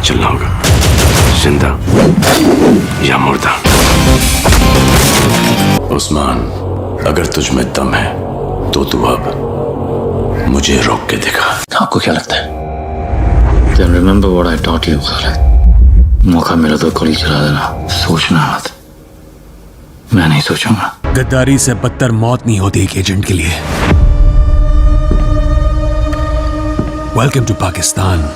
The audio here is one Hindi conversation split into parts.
चलना होगा, जिंदा या मुर्दा। उस्मान, अगर तुझ में दम है तो तू अब मुझे रोक के दिखा। आपको क्या लगता है? Then remember what I taught you, Khalid. मौका मिला तो गोली चला देना, सोचना मत। मैं नहीं सोचूंगा। गद्दारी से बदतर मौत नहीं होती एक एजेंट के लिए। Welcome to Pakistan,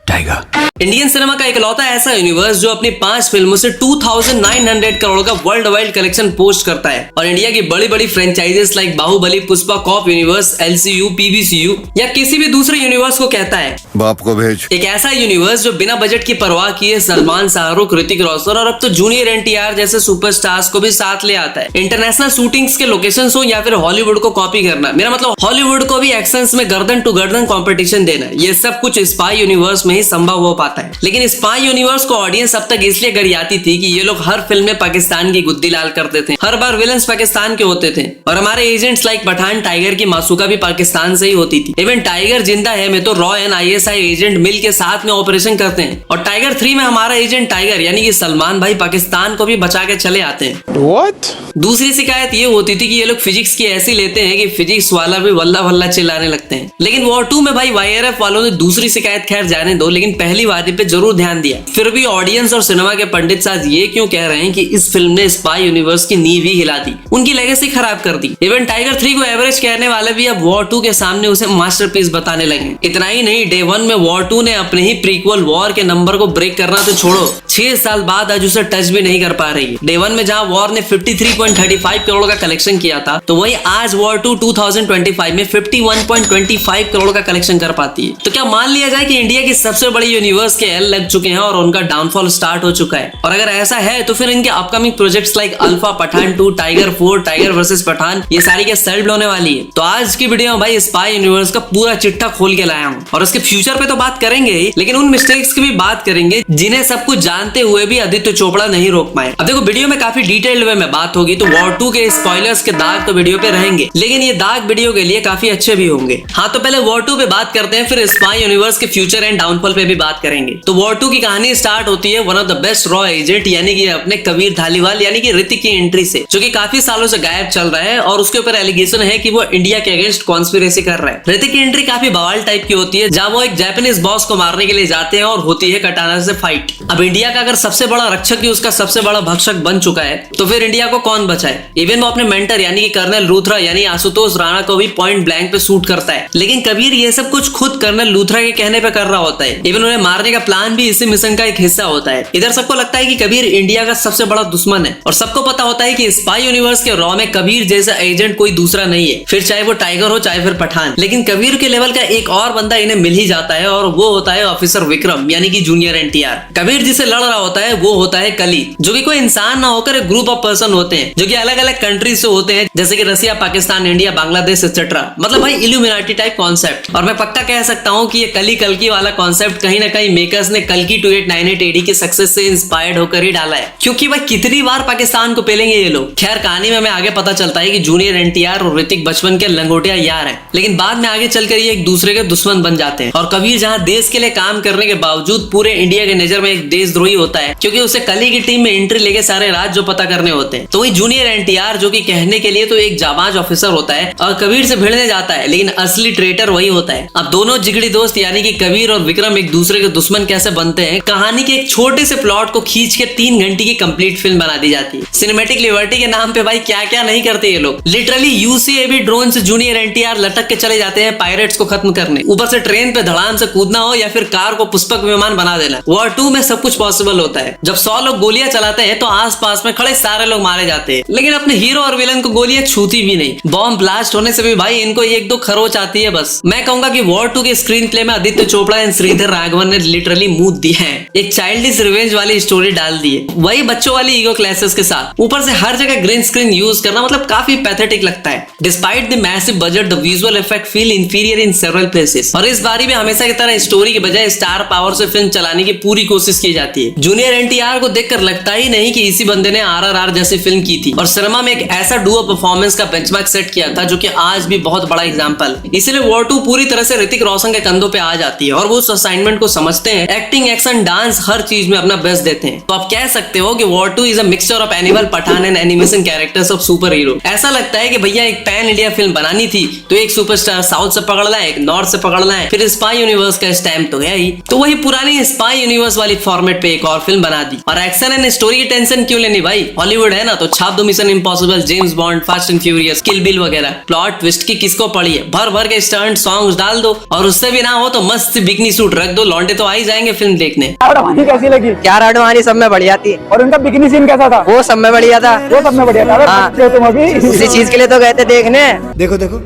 Tiger. Indian cinema का इकलौता ऐसा यूनिवर्स जो अपनी 5 फिल्मों से 2900 करोड़ का वर्ल्ड वाइड कलेक्शन पोस्ट करता है और इंडिया की बड़ी बड़ी franchises like Baahubali, Pushpa, cop universe, LCU, PBCU या किसी भी दूसरे यूनिवर्स को कहता है बाप को भेज। एक ऐसा यूनिवर्स जो बिना बजट की परवाह किए सलमान, शाहरुख, ऋतिक रोशन और अब तो जूनियर NTR जैसे सुपरस्टार्स को भी साथ ले आता है। इंटरनेशनल शूटिंग्स के लोकेशंस हो या फिर हॉलीवुड को कॉपी करना, मेरा मतलब हॉलीवुड को भी एक्शंस में गर्दन टू गर्दन कंपटीशन देना, ये सब कुछ स्पाई यूनिवर्स में ही संभव हो पाता है। लेकिन स्पाई यूनिवर्स को ऑडियंस अब तक इसलिए गरियाती थी कि ये लोग हर फिल्म में पाकिस्तान की गुद्दी लाल करते थे, हर बार विलन्स पाकिस्तान के होते थे और हमारे एजेंट्स लाइक पठान, टाइगर की मासूका भी पाकिस्तान से ही होती थी। इवन टाइगर जिंदा है में तो रॉ एंड ISI एजेंट मिल के साथ में ऑपरेशन करते हैं और टाइगर 3 में हमारा एजेंट टाइगर यानी कि सलमान भाई पाकिस्तान को भी बचा के चले आते हैं। What? दूसरी शिकायत ये होती थी कि ये लोग फिजिक्स की ऐसी लेते हैं कि फिजिक्स वाला भी वल्ला वल्ला चिल्लाने लगते हैं। लेकिन वॉर 2 में भाई YRF वालों ने दूसरी शिकायत खैर जाने दो, लेकिन पहली वादी पे जरूर ध्यान दिया। फिर भी ऑडियंस और सिनेमा के पंडित साथ ये क्यों कह रहे हैं कि इस फिल्म ने स्पाई यूनिवर्स की नींव ही हिला दी, उनकी लेगेसी खराब कर दी। इवन टाइगर 3 को एवरेज कहने वाले भी अब वॉर 2 के सामने उसे मास्टरपीस बताने लगे। इतना ही नहीं, डे 1 में वॉर 2 ने अपने ही प्रीक्वल वॉर के नंबर को ब्रेक करना तो छोड़ो, 6 साल बाद आज उसे टच भी नहीं कर पा रही है। डे 1 में जहां वॉर ने 53.35 करोड़ का कलेक्शन किया था, तो वही आज वॉर 2 2025 में 51.25 करोड़ का कलेक्शन कर पाती है। तो क्या मान लिया जाए कि इंडिया की सबसे बड़ी यूनिवर्स के एल लग चुके हैं और उनका डाउनफॉल स्टार्ट हो चुका है? और अगर ऐसा है तो फिर इनके upcoming projects like Alpha, Pathaan 2, Tiger 4, Tiger versus Pathaan, ये सारी के सेल्ड होने वाली है। तो आज की वीडियो में भाई स्पाई यूनिवर्स का पूरा चिट्ठा खोल के लाया हूँ और उसके फ्यूचर पे तो बात करेंगे ही, लेकिन उन मिस्टेक्स की भी बात करेंगे जिन्हें सब कुछ जानते हुए भी आदित्य चोपड़ा नहीं रोक पाए। अब देखो, वीडियो में काफी डिटेल्ड वे में बात होगी, तो वॉर 2 के स्पॉयलर्स के दाग तो वीडियो पे रहेंगे, लेकिन ये दाग वीडियो के लिए काफी अच्छे भी होंगे। हाँ, तो पहले वॉर 2 पे बात करते हैं, फिर स्पाई यूनिवर्स के फ्यूचर एंड डाउनफॉल पे भी बात करेंगे। तो वॉर 2 की कहानी स्टार्ट होती है one of the best raw agent यानी कि अपने कबीर धालीवाल यानी कि ऋतिक की एंट्री से, जो कि काफी सालों से गायब चल रहा है और उसके ऊपर एलिगेशन है कि वो इंडिया के अगेंस्ट कॉन्स्पिरेसी कर रहा है। ऋतिक की एंट्री काफी बवाल टाइप की होती है, जहां वो एक जापानीज बॉस को मारने के लिए जाते हैं और होती है कटाना से फाइट। अब इंडिया का अगर सबसे बड़ा रक्षक ही उसका सबसे बड़ा भक्षक बन चुका है, तो फिर इंडिया को कौन बचाए? इवन वो अपने मेंटर यानी कि कर्नल लूथरा यानी आशुतोष राणा को भी पॉइंट ब्लैंक पे शूट करता है, लेकिन कबीर ये सब कुछ खुद कर्नल लूथरा के कहने पे कर रहा होता है। इवन उन्हें मारने का प्लान भी इसी मिशन का एक हिस्सा होता है। इधर सबको लगता है कि कबीर इंडिया का सबसे बड़ा दुश्मन है और सबको पता होता है कि स्पाई यूनिवर्स के रॉ में कबीर जैसा एजेंट कोई दूसरा नहीं है, फिर चाहे वो टाइगर हो चाहे फिर पठान। लेकिन कबीर के लेवल का एक और बंदा इन्हें मिल ही जाता है और वो होता है ऑफिसर विक्रम यानी कि जूनियर NTR। कबीर जिसे लड़ रहा होता है वो होता है कली, जो कि कोई इंसान ना होकर एक ग्रुप ऑफ पर्सन होते हैं जो कि अलग अलग कंट्रीज से होते हैं, जैसे कि रसिया, पाकिस्तान, इंडिया, बांग्लादेश एक्सेट्रा। मतलब भाई इल्यूमिनाटी टाइप कॉन्सेप्ट। और मैं पक्का कह सकता हूँ कि ये कली कल्कि वाला कॉन्सेप्ट कहीं ना कहीं मेकर्स ने कल्कि 2898 AD की सक्सेस से इंस्पायर्ड होकर ही डाला है, क्योंकि भाई कितनी बार पाकिस्तान को पेलेंगे ये लोग। खैर, कहानी में हमें आगे पता चलता है कि जूनियर NTR और ऋतिक बचपन के लंगोटिया यार हैं, लेकिन बाद में आगे चलकर ये एक दूसरे के दुश्मन बन जाते हैं। और कबीर जहां देश के लिए काम करने के बावजूद पूरे इंडिया के नजर में एक देशद्रोही होता है, क्योंकि उसे कली की टीम में एंट्री लेके सारे राज जो पता करने होते हैं। तो वही जूनियर NTR जो कि कहने के लिए तो एक जाबाज ऑफिसर होता है और कबीर से भिड़ने जाता है, लेकिन असली ट्रेटर वही होता है। अब दोनों जिगड़ी दोस्त यानी कि कबीर और विक्रम एक दूसरे के दुश्मन कैसे बनते हैं, कहानी के एक छोटे से प्लॉट को खींच के 3 घंटे की कंप्लीट फिल्म बना दी जाती है। सिनेमैटिक लिबर्टी के नाम पे भाई क्या क्या नहीं करते ये लोग। लिटरली UCAV ड्रोन से जूनियर NTR लटक के चले जाते हैं पायरेट्स को खत्म करने, ऊपर से ट्रेन पे धड़ाम से कूदना हो या फिर कार को पुष्पक विमान बना देना। वॉर 2 में सब कुछ पॉसिबल होता है। जब 100 लोग गोलियां चलाते हैं तो आसपास में खड़े सारे लोग मारे जाते हैं, लेकिन अपने हीरो और विलन को गोलियां छूती भी नहीं। बॉम्ब ब्लास्ट होने से भी भाई इनको 1-2 खरोच आती है बस। मैं कहूंगा कि वॉर 2 के स्क्रीन प्ले में आदित्य चोपड़ा एंड श्रीधर राघवन ने लिटरली मूड दिया है, एक चाइल्डिश रिवेंज वाली स्टोरी डाल दी है, वही बच्चों वाली ईगो क्लैसेस के साथ, ऊपर से हर जगह ग्रीन स्क्रीन यूज करना मतलब काफी पैथेटिक लगता है। Despite the massive budget the visual effect feel inferior in several places. और इस बारी भी हमेशा की तरह स्टोरी के बजाय स्टार पावर से फिल्म चलाने की पूरी कोशिश की जाती है। जूनियर एनटीआर को देखकर लगता ही नहीं कि इसी बंदे ने आरआरआर जैसी फिल्म की थी और सिनेमा में एक ऐसा डुओ परफॉर्मेंस का बेंचमार्क सेट किया था जो कि आज भी बहुत बड़ा एग्जांपल है। इसलिए वॉर 2 पूरी तरह से ऋतिक रोशन के कंधों पे आ जाती है और वो उस असाइनमेंट को समझते हैं, एक्टिंग, एक्शन, डांस, हर चीज में अपना बेस्ट देते हैं। तो आप कह सकते हो कि War 2 is a mixture of Animal, Pathaan and animation characters of super hero. ऐसा लगता है कि भैया एक पैन इंडिया फिल्म बनानी थी तो एक सुपरस्टार साउथ से पकड़ना है, एक नॉर्थ से पकड़ना है, फिर स्पाई यूनिवर्स का स्टैम्प तो है ही, तो वही पुरानी स्पाई यूनिवर्स वाली फॉर्मेट पे एक और फिल्म बना दी। और एक्शन एंड स्टोरी की टेंशन क्यों लेनी भाई, हॉलीवुड है ना, तो छाप दो mission impossible, James bond, fast and furious, kill bill वगैरह। प्लॉट ट्विस्ट की किसको पड़ी है, भर भर के स्टंट सॉन्ग्स डाल दो और उससे भी ना हो तो मस्त बिकनी सूट रख दो, लौंडे तो आ ही जाएंगे फिल्म देखने। राडवानी कैसी लगी? यार राडवानी सब में बढ़िया थी और उनका बिकनी सीन कैसा था? वो सब में बढ़िया था। वो सब में बढ़िया था। हाँ। अरे तुम अभी इसी चीज के लिए तो गए थे देखने। देखो देखो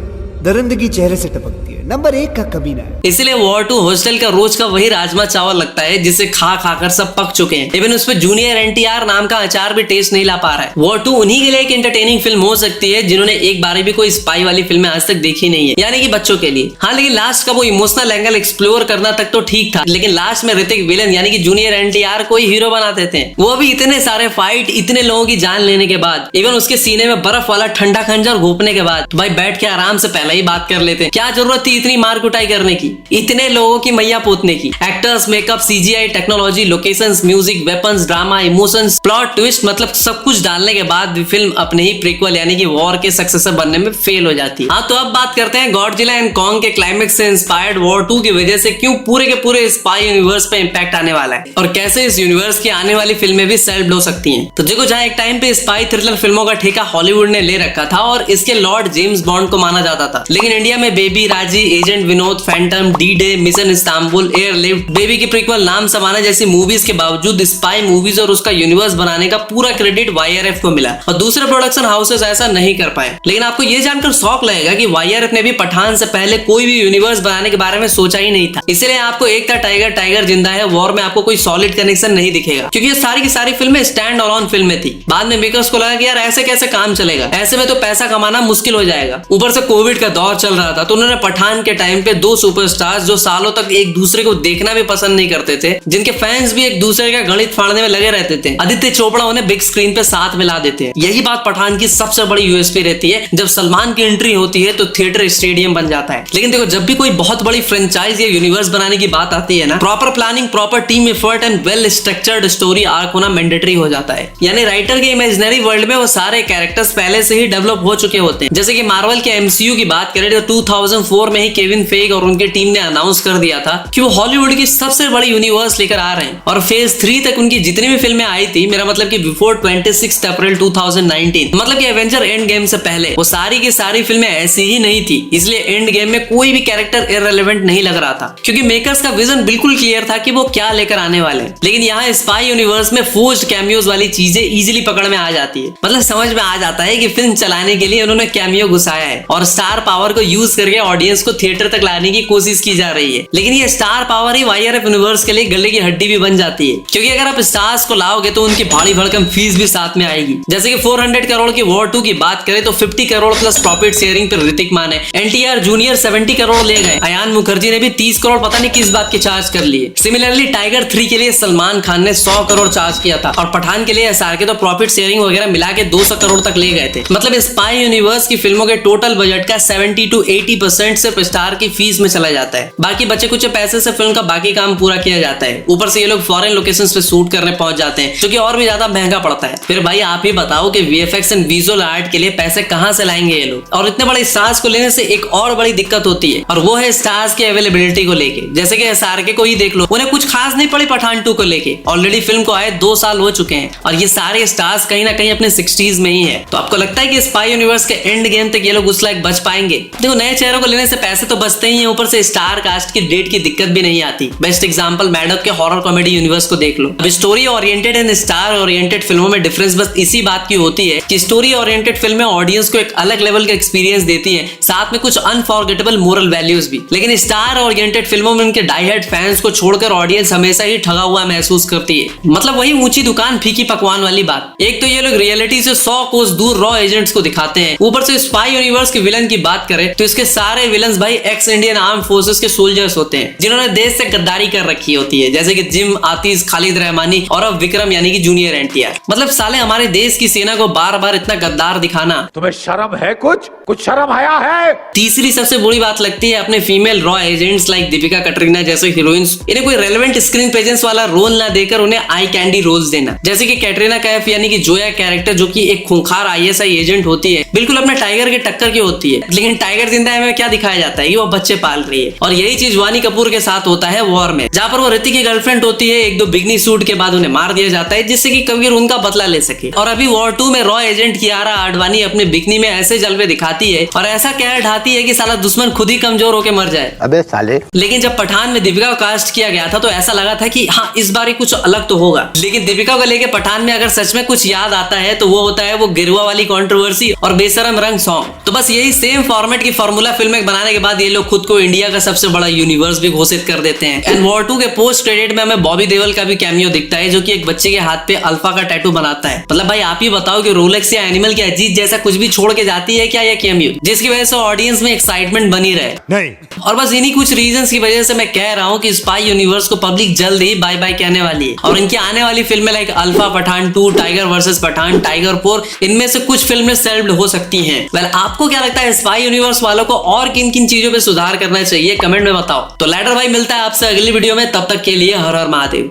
दरिंदगी चेहरे से टपकती है, नंबर 1 का कमीना है। इसलिए वॉर 2 हॉस्टल का रोज का वही राजमा चावल लगता है जिसे खा खाकर सब पक चुके हैं। इवन उसपे जूनियर एनटीआर नाम का अचार भी टेस्ट नहीं ला पा रहा है। वॉर 2 उन्हीं के लिए एक एंटरटेनिंग फिल्म हो सकती है जिन्होंने एक बार भी कोई स्पाई वाली फिल्में आज तक देखी नहीं है, यानी कि बच्चों के लिए। हाँ, लेकिन लास्ट का वो इमोशनल एंगल एक्सप्लोर करना तक तो ठीक था, लेकिन लास्ट में ऋतिक विलन यानी कि जूनियर एनटीआर को ही हीरो बना देते हैं, वो भी इतने सारे फाइट, इतने लोगों की जान लेने के बाद, इवन उसके सीने में बर्फ वाला ठंडा खंजर घोपने के बाद। भाई बैठ के आराम से पहले ही बात कर लेते, क्या जरूरत थी इतनी मार कुटाई करने की, इतने लोगों की मैया पोतने की। Actors, makeup, CGI, technology, locations, music, weapons, drama, emotions, plot twist, मतलब सब कुछ डालने के बाद भी फिल्म अपने ही प्रीक्वल यानी कि वॉर के सक्सेसर बनने में फेल हो जाती है। हाँ, तो अब बात करते हैं गॉडजिला एंड कॉन्ग के क्लाइमेक्स से इंस्पायर्ड वॉर 2 की वजह से क्यों पूरे के पूरे स्पाई यूनिवर्स पे इंपैक्ट आने वाला है और कैसे इस यूनिवर्स की आने वाली फिल्में भी सेल्फ हो सकती हैं। तो देखो, जहां एक टाइम पे स्पाई थ्रिलर फिल्मों का ठेका हॉलीवुड ने ले रखा था और इसके लॉर्ड जेम्स बॉन्ड को माना जाता था, लेकिन इंडिया में बेबी, राजी, agent Vinod, Phantom, D day, mission Istanbul, airlift, baby की प्रीक्वल, नाम समाना जैसी मूवीज के बावजूद स्पाई मूवीज और उसका यूनिवर्स बनाने का पूरा क्रेडिट वाईआरएफ को मिला और दूसरे प्रोडक्शन हाउसेस ऐसा नहीं कर पाए। लेकिन आपको यह जानकर शौक लगेगा कि वाईआरएफ ने भी पठान से पहले कोई भी यूनिवर्स बनाने के बारे में सोचा ही नहीं था। इसलिए आपको एक था टाइगर, टाइगर जिंदा है, वॉर में आपको कोई सॉलिड कनेक्शन नहीं दिखेगा क्योंकि ये सारी की सारी फिल्में स्टैंड अलोन फिल्में थी। बाद में मेकर्स को लगा कि यार ऐसे कैसे काम चलेगा, ऐसे में तो पैसा कमाना मुश्किल हो जाएगा। ऊपर से कोविड का दौर चल रहा था तो उन्होंने पठान के टाइम पे दो सुपरस्टार्स जो सालों तक एक दूसरे को देखना भी पसंद नहीं करते थे, जिनके फैंस भी एक दूसरे का गणित फाड़ने में लगे रहते थे, आदित्य चोपड़ा उन्हें बिग स्क्रीन पे साथ मिला देते हैं। यही बात पठान की सबसे बड़ी यूएसपी रहती है, जब सलमान की एंट्री होती है तो थिएटर स्टेडियम बन जाता है। लेकिन देखो, जब भी कोई बहुत बड़ी फ्रेंचाइज या यूनिवर्स बनाने की बात आती है ना, proper planning, proper team effort and well structured story arc होना मैंडेटरी हो जाता है। यानी राइटर के इमेजिनरी वर्ल्ड में वो सारे कैरेक्टर्स पहले से ही डेवलप हो चुके होते हैं। जैसे कि मार्वल के एमसीयू की बात करें तो 2004 में ही केविन फेग और उनकी टीम ने अनाउंस कर दिया था कि वो हॉलीवुड की सबसे बड़ी यूनिवर्स लेकर आ रहे हैं और फेज 3 तक उनकी जितनी भी फिल्में आई थी, मेरा मतलब कि बिफोर 26 अप्रैल 2019, मतलब कि एवेंजर एंड गेम से पहले, वो सारी की सारी फिल्में ऐसी ही नहीं थी। इसलिए एंड गेम में कोई भी कैरेक्टर इररिलेवेंट नहीं लग रहा था क्योंकि मेकर्स का विजन बिल्कुल क्लियर था कि वो क्या लेकर आने वाले हैं। लेकिन यहाँ स्पाई यूनिवर्स में फोर्स्ड कैमियोज वाली चीजें इजीली पकड़ में आ जाती है, मतलब समझ में आ जाता है कि फिल्म चलाने के लिए उन्होंने कैमियो घुसाया है और स्टार पावर को यूज करके ऑडियंस को थिएटर तक लाने की कोशिश की जा रही है। लेकिन ये स्टार पावर ही वाईआरएफ यूनिवर्स के लिए गले की हड्डी भी बन जाती है क्योंकि अगर आप स्टार्स को लाओगे तो उनकी भारी भड़कम फीस भी साथ में आएगी। जैसे कि 400 करोड़ की वॉर 2 की बात करें तो 50 करोड़ प्लस प्रॉफिट शेयरिंग पर ऋतिक मान है। एनटीआर जूनियर 70 करोड़ ले गए, अयान मुखर्जी ने भी 30 करोड़ पता नहीं किस बात के चार्ज कर लिए। सिमिलरली टाइगर 3 के लिए सलमान खान ने 100 करोड़ चार्ज किया था और पठान के लिए एसआरके तो प्रॉफिट शेयरिंग वगैरह मिला के 200 करोड़ तक ले गए थे। मतलब स्पाई यूनिवर्स की फिल्मों के टोटल बजट का 70 to 80% सिर्फ स्टार की फीस में चला जाता है, बाकी बचे कुछ पैसे से फिल्म का बाकी काम पूरा किया जाता है। ऊपर से ये लोग फॉरेन लोकेशंस पे शूट करने पहुंच जाते हैं जो कि और भी ज्यादा महंगा पड़ता है। फिर भाई आप ही बताओ कि वीएफएक्स एंड विजुअल आर्ट के लिए पैसे कहां से लाएंगे ये लोग। और इतने बड़े स्टार्स को लेने से एक और बड़ी दिक्कत होती है और वो है स्टार्स की अवेलेबिलिटी को लेके। जैसे कि एसआरके को ही देख लो, उन्हें कुछ खास नहीं पड़ी पठान 2 को लेके, ऑलरेडी फिल्म को आए 2 साल हो चुके हैं और ये सारे स्टार्स कहीं ना कहीं अपने 60s में ही है। तो आपको लगता है कि स्पाई यूनिवर्स के एंड गेम तक ये लोग उस लायक बच पाएंगे? देखो, नए चेहरों को लेने से पैसे तो बचते ही हैं, ऊपर से स्टार कास्ट की डेट की दिक्कत भी नहीं आती। बेस्ट एग्जांपल मैडम के हॉरर कॉमेडी यूनिवर्स को देख लो। अब story oriented and star oriented फिल्मों में डिफरेंस बस इसी बात की होती है कि स्टोरी ओरिएंटेड फिल्में ऑडियंस को एक अलग लेवल का एक्सपीरियंस देती हैं, साथ में कुछ अनफॉरगेटेबल मोरल वैल्यूज भी। लेकिन स्टार ओरिएंटेड फिल्मों में उनके डाई हार्ड फैंस को छोड़कर ऑडियंस हमेशा ही ठगा हुआ महसूस करती है। मतलब वही ऊंची दुकान फीकी पकवान वाली बात। एक तो ये लोग रियलिटी से 100 कोस दूर रॉ एजेंट्स को दिखाते हैं, ऊपर से स्पाई यूनिवर्स के विलन की बात करें तो इसके सारे विलन्स भाई एक्स इंडियन आर्म फोर्सेस के सोल्जर्स होते हैं, जिन्होंने देश से गद्दारी कर रखी होती है, जैसे कि जिम, आतिश, खालिद रहमानी और अब विक्रम यानी कि जूनियर एनटीआर। मतलब साले हमारे देश की सेना को बार बार इतना गद्दार दिखाना, तुम्हें शर्म है? कुछ शर्म आया है? तीसरी सबसे बुरी बात लगती है अपने female raw agents like Deepika Katrina जैसे हीरोइंस, इन्हें कोई रेलेवेंट स्क्रीन प्रेजेंस वाला रोल ना देकर उन्हें आई कैंडी रोल्स देना। जैसे कि कैटरीना कैफ यानी कि जोया कैरेक्टर, जो कि एक खूंखार आईएसआई एजेंट होती है, बिल्कुल अपने टाइगर के टक्कर की होती है, लेकिन टाइगर जिंदा है में क्या दिखाया जाता है कि वो बच्चे पाल रही है। और यही चीज वानी कपूर के साथ होता है वॉर में, जहां पर वो ऋतिक की गर्लफ्रेंड होती है, एक दो बिगनी सूट के बाद उन्हें मार दिया जाता है, जिससे कि कबीर उनका बदला ले सके। और अभी वॉर 2 में रॉ एजेंट कियारा आडवाणी अपने बिकनी में ऐसे जलवे दिखाती है और ऐसा कहर ढाती है कि साला दुश्मन खुद ही कमजोर होकर मर जाए। अबे साले। लेकिन जब पठान में दीपिका को कास्ट किया गया था तो ऐसा लगा था कि हाँ इस बार कुछ अलग तो होगा। लेकिन दीपिका को लेके पठान में अगर सच में कुछ याद आता है तो वो होता है वो गिरुआ वाली कंट्रोवर्सी और बेशरम रंग सॉन्ग। तो बस यही सेम फॉर्मेट की फॉर्मूला फिल्में बनाने के बाद ये लोग खुद को इंडिया का सबसे बड़ा यूनिवर्स भी घोषित कर देते हैं। एंड वॉर 2 के पोस्ट क्रेडिट में हमें बॉबी देओल का भी कैमियो दिखता है, जो कि एक बच्चे के हाथ पे अल्फा का टैटू बनाता है। मतलब भाई आप ही बताओ कि रोलेक्स या एनिमल के अजीत जैसा कुछ भी छोड़ के जाती है क्या ये कैमियो, जिसकी वजह से ऑडियंस में एक्साइटमेंट बनी रहे? नहीं। और बस इन्हीं कुछ रीजंस की वजह से मैं कह रहा हूँ कि स्पाई यूनिवर्स को पब्लिक जल्द ही बाय बाय कहने वाली है। और इनकी आने वाली फिल्में like Alpha, Pathaan 2, Tiger versus Pathaan, Tiger 4, इनमें से कुछ फिल्में सेल्फ्ड हो सकती हैं। वेल आपको क्या लगता है स्पाई यूनिवर्स वालों को और किन किन चीजों पे सुधार करना चाहिए, कमेंट में बताओ। तो लैडर भाई मिलता है आपसे अगली वीडियो में, तब तक के लिए हर हर महादेव।